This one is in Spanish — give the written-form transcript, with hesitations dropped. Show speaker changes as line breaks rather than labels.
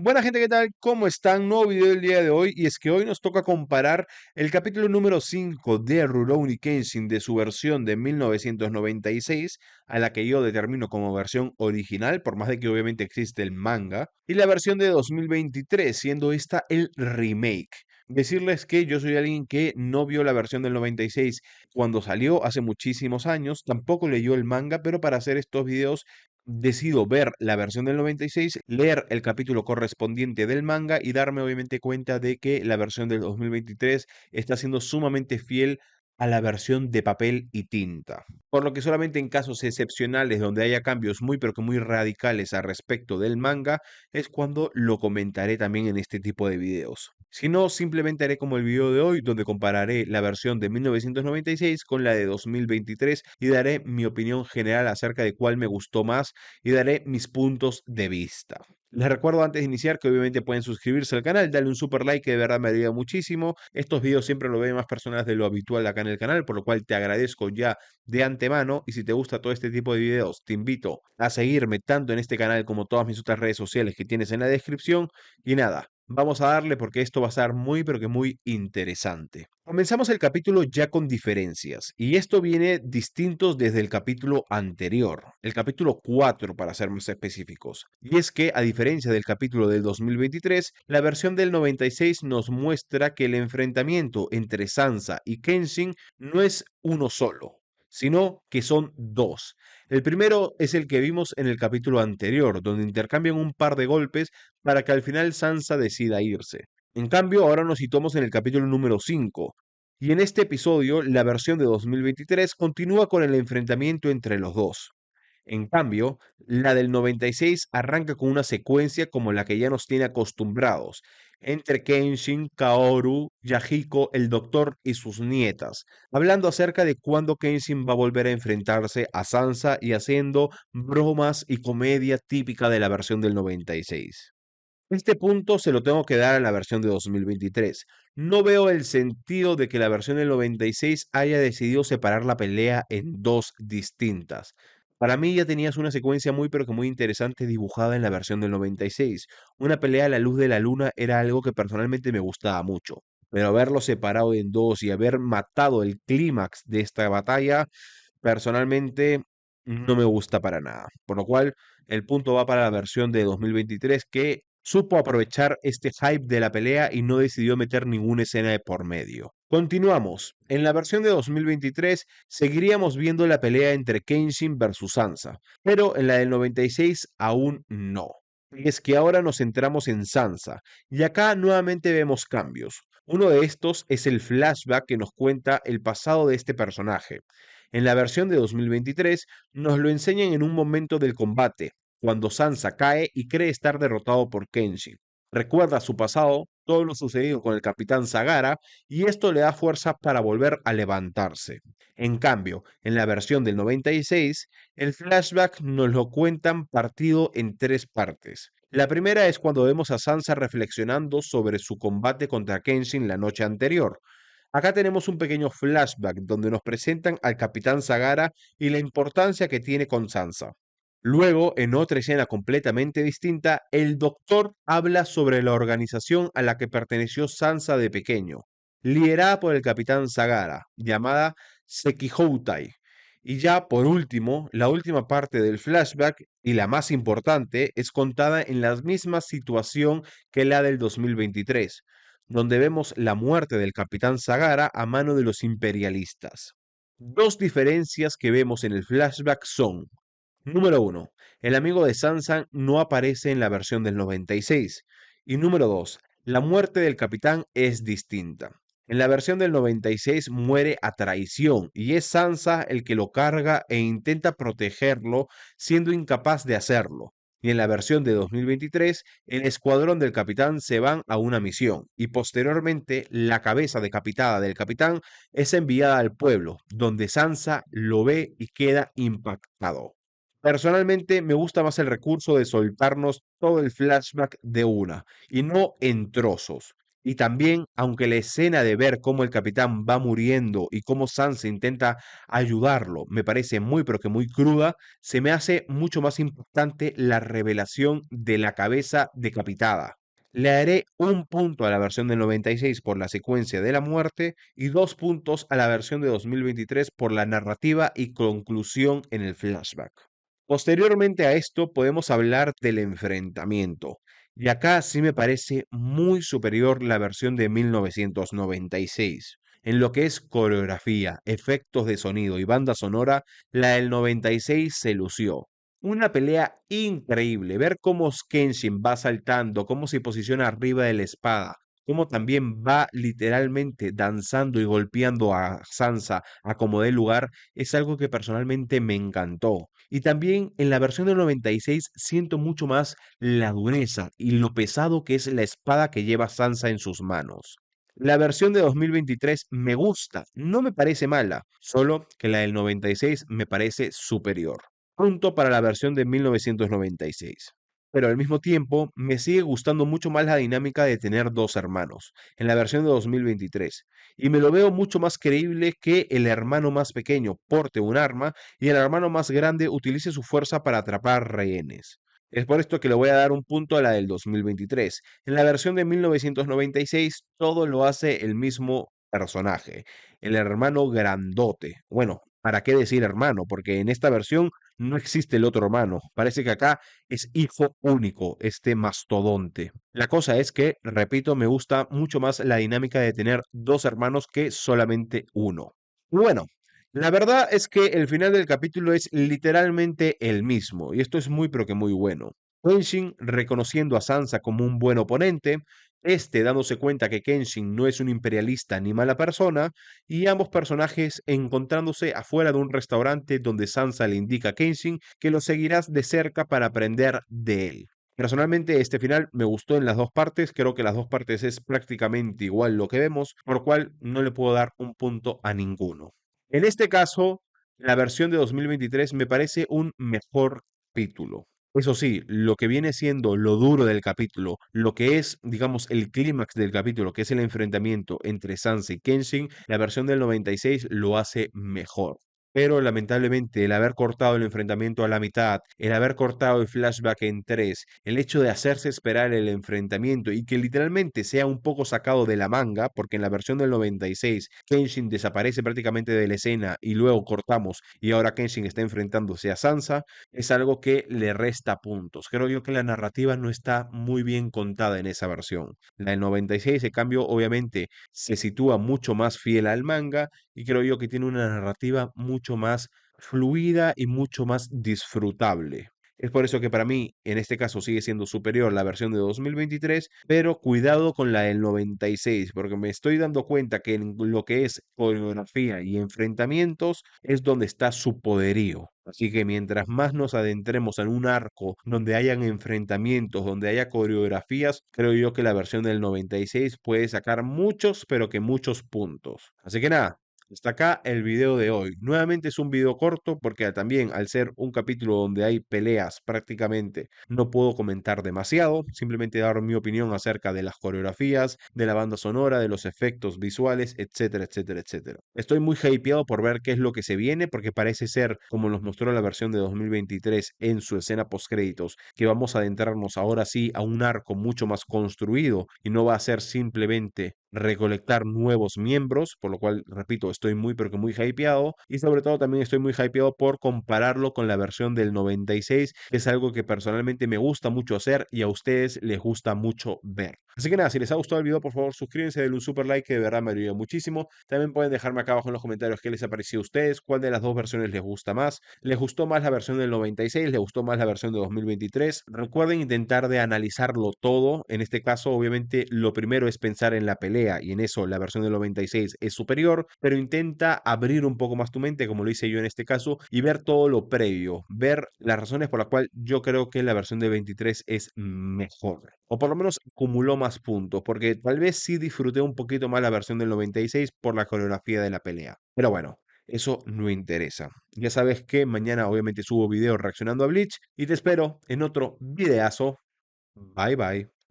Buena gente, ¿qué tal? ¿Cómo están? Nuevo video del día de hoy y es que hoy nos toca comparar el capítulo número 5 de Rurouni Kenshin de su versión de 1996, a la que yo determino como versión original, por más de que obviamente existe el manga, y la versión de 2023, siendo esta el remake. Decirles que yo soy alguien que no vio la versión del 96 cuando salió hace muchísimos años, tampoco leyó el manga, pero para hacer estos videos decido ver la versión del 96, leer el capítulo correspondiente del manga y darme obviamente cuenta de que la versión del 2023 está siendo sumamente fiel a la versión de papel y tinta. Por lo que solamente en casos excepcionales donde haya cambios muy pero que muy radicales al respecto del manga es cuando lo comentaré también en este tipo de videos. Si no, simplemente haré como el video de hoy, donde compararé la versión de 1996 con la de 2023 y daré mi opinión general acerca de cuál me gustó más y daré mis puntos de vista. Les recuerdo antes de iniciar que obviamente pueden suscribirse al canal, darle un super like que de verdad me ayuda muchísimo. Estos videos siempre lo ven más personas de lo habitual acá en el canal, por lo cual te agradezco ya de antemano. Y si te gusta todo este tipo de videos, te invito a seguirme tanto en este canal como todas mis otras redes sociales que tienes en la descripción. Y nada, vamos a darle porque esto va a ser muy pero que muy interesante. Comenzamos el capítulo ya con diferencias, y esto viene distintos desde el capítulo anterior, el capítulo 4 para ser más específicos. Y es que, a diferencia del capítulo del 2023, la versión del 96 nos muestra que el enfrentamiento entre Sansa y Kenshin no es uno solo, sino que son dos. El primero es el que vimos en el capítulo anterior, donde intercambian un par de golpes para que al final Sansa decida irse. En cambio, ahora nos situamos en el capítulo número 5, y en este episodio la versión de 2023 continúa con el enfrentamiento entre los dos. En cambio, la del 96 arranca con una secuencia como la que ya nos tiene acostumbrados, entre Kenshin, Kaoru, Yahiko, el Doctor y sus nietas, hablando acerca de cuándo Kenshin va a volver a enfrentarse a Sansa y haciendo bromas y comedia típica de la versión del 96. Este punto se lo tengo que dar a la versión de 2023. No veo el sentido de que la versión del 96 haya decidido separar la pelea en dos distintas. Para mí ya tenías una secuencia muy pero que muy interesante dibujada en la versión del 96. Una pelea a la luz de la luna era algo que personalmente me gustaba mucho. Pero haberlo separado en dos y haber matado el clímax de esta batalla, personalmente no me gusta para nada. Por lo cual, el punto va para la versión de 2023 que supo aprovechar este hype de la pelea y no decidió meter ninguna escena de por medio. Continuamos. En la versión de 2023 seguiríamos viendo la pelea entre Kenshin versus Sansa, pero en la del 96 aún no. Y es que ahora nos centramos en Sansa, y acá nuevamente vemos cambios. Uno de estos es el flashback que nos cuenta el pasado de este personaje. En la versión de 2023 nos lo enseñan en un momento del combate, cuando Sansa cae y cree estar derrotado por Kenshin. Recuerda su pasado, todo lo sucedido con el capitán Sagara, y esto le da fuerza para volver a levantarse. En cambio, en la versión del 96, el flashback nos lo cuentan partido en tres partes. La primera es cuando vemos a Sansa reflexionando sobre su combate contra Kenshin la noche anterior. Acá tenemos un pequeño flashback donde nos presentan al capitán Sagara y la importancia que tiene con Sansa. Luego, en otra escena completamente distinta, el doctor habla sobre la organización a la que perteneció Sansa de pequeño, liderada por el capitán Sagara, llamada Sekihoutai. Y ya por último, la última parte del flashback, y la más importante, es contada en la misma situación que la del 2023, donde vemos la muerte del capitán Sagara a mano de los imperialistas. Dos diferencias que vemos en el flashback son: número uno, el amigo de Sansa no aparece en la versión del 96. Y número dos, la muerte del capitán es distinta. En la versión del 96 muere a traición y es Sansa el que lo carga e intenta protegerlo, siendo incapaz de hacerlo. Y en la versión de 2023, el escuadrón del capitán se van a una misión y posteriormente la cabeza decapitada del capitán es enviada al pueblo, donde Sansa lo ve y queda impactado. Personalmente me gusta más el recurso de soltarnos todo el flashback de una y no en trozos. Y también, aunque la escena de ver cómo el capitán va muriendo y cómo Sansa intenta ayudarlo me parece muy pero que muy cruda, se me hace mucho más impactante la revelación de la cabeza decapitada. Le daré un punto a la versión del 96 por la secuencia de la muerte y 2 puntos a la versión de 2023 por la narrativa y conclusión en el flashback. Posteriormente a esto podemos hablar del enfrentamiento. Y acá sí me parece muy superior la versión de 1996. En lo que es coreografía, efectos de sonido y banda sonora, la del 96 se lució. Una pelea increíble, ver cómo Kenshin va saltando, cómo se posiciona arriba de la espada, cómo también va literalmente danzando y golpeando a Sansa a como dé lugar, es algo que personalmente me encantó. Y también en la versión del 96 siento mucho más la dureza y lo pesado que es la espada que lleva Sansa en sus manos. La versión de 2023 me gusta, no me parece mala, solo que la del 96 me parece superior. Punto para la versión de 1996. Pero al mismo tiempo me sigue gustando mucho más la dinámica de tener dos hermanos en la versión de 2023 y me lo veo mucho más creíble que el hermano más pequeño porte un arma y el hermano más grande utilice su fuerza para atrapar rehenes. Es por esto que le voy a dar un punto a la del 2023. En la versión de 1996 todo lo hace el mismo personaje, el hermano grandote. Bueno, ¿para qué decir hermano? Porque en esta versión no existe el otro hermano. Parece que acá es hijo único, este mastodonte. La cosa es que, repito, me gusta mucho más la dinámica de tener dos hermanos que solamente uno. Bueno, la verdad es que el final del capítulo es literalmente el mismo, y esto es muy pero que muy bueno. Kenshin reconociendo a Sansa como un buen oponente, este dándose cuenta que Kenshin no es un imperialista ni mala persona, y ambos personajes encontrándose afuera de un restaurante donde Sansa le indica a Kenshin que lo seguirás de cerca para aprender de él. Personalmente, este final me gustó en las dos partes, creo que las dos partes es prácticamente igual lo que vemos, por lo cual no le puedo dar un punto a ninguno. En este caso, la versión de 2023 me parece un mejor capítulo. Eso sí, lo que viene siendo lo duro del capítulo, lo que es, digamos, el clímax del capítulo, que es el enfrentamiento entre Sansa y Kenshin, la versión del 96 lo hace mejor. Pero lamentablemente el haber cortado el enfrentamiento a la mitad, el haber cortado el flashback en tres, el hecho de hacerse esperar el enfrentamiento y que literalmente sea un poco sacado de la manga, porque en la versión del 96 Kenshin desaparece prácticamente de la escena y luego cortamos y ahora Kenshin está enfrentándose a Sansa, es algo que le resta puntos. Creo yo que la narrativa no está muy bien contada en esa versión. La del 96, en cambio, obviamente se sitúa mucho más fiel al manga y creo yo que tiene una narrativa mucho más fluida y mucho más disfrutable. Es por eso que para mí, en este caso, sigue siendo superior la versión de 2023, pero cuidado con la del 96, porque me estoy dando cuenta que en lo que es coreografía y enfrentamientos es donde está su poderío. Así que mientras más nos adentremos en un arco donde hayan enfrentamientos, donde haya coreografías, creo yo que la versión del 96 puede sacar muchos, pero que muchos puntos. Así que nada, hasta acá el video de hoy. Nuevamente es un video corto porque también al ser un capítulo donde hay peleas prácticamente no puedo comentar demasiado, simplemente dar mi opinión acerca de las coreografías, de la banda sonora, de los efectos visuales, etcétera, etcétera, etcétera. Estoy muy hypeado por ver qué es lo que se viene porque parece ser, como nos mostró la versión de 2023 en su escena postcréditos, que vamos a adentrarnos ahora sí a un arco mucho más construido y no va a ser simplemente recolectar nuevos miembros, por lo cual, repito, estoy muy pero que muy hypeado y sobre todo también estoy muy hypeado por compararlo con la versión del 96, que es algo que personalmente me gusta mucho hacer y a ustedes les gusta mucho ver. Así que nada, si les ha gustado el video, por favor suscríbanse, denle un super like que de verdad me ayuda muchísimo. También pueden dejarme acá abajo en los comentarios qué les ha parecido a ustedes, cuál de las dos versiones les gusta más. ¿Les gustó más la versión del 96? ¿Les gustó más la versión de 2023? Recuerden intentar de analizarlo todo. En este caso, obviamente, lo primero es pensar en la pelea y en eso la versión del 96 es superior, pero intenta abrir un poco más tu mente, como lo hice yo en este caso, y ver todo lo previo, ver las razones por las cuales yo creo que la versión de 23 es mejor. O por lo menos acumuló más puntos, porque tal vez sí disfruté un poquito más la versión del 96 por la coreografía de la pelea. Pero bueno, eso no interesa. Ya sabes que mañana obviamente subo video reaccionando a Bleach y te espero en otro videazo. Bye bye.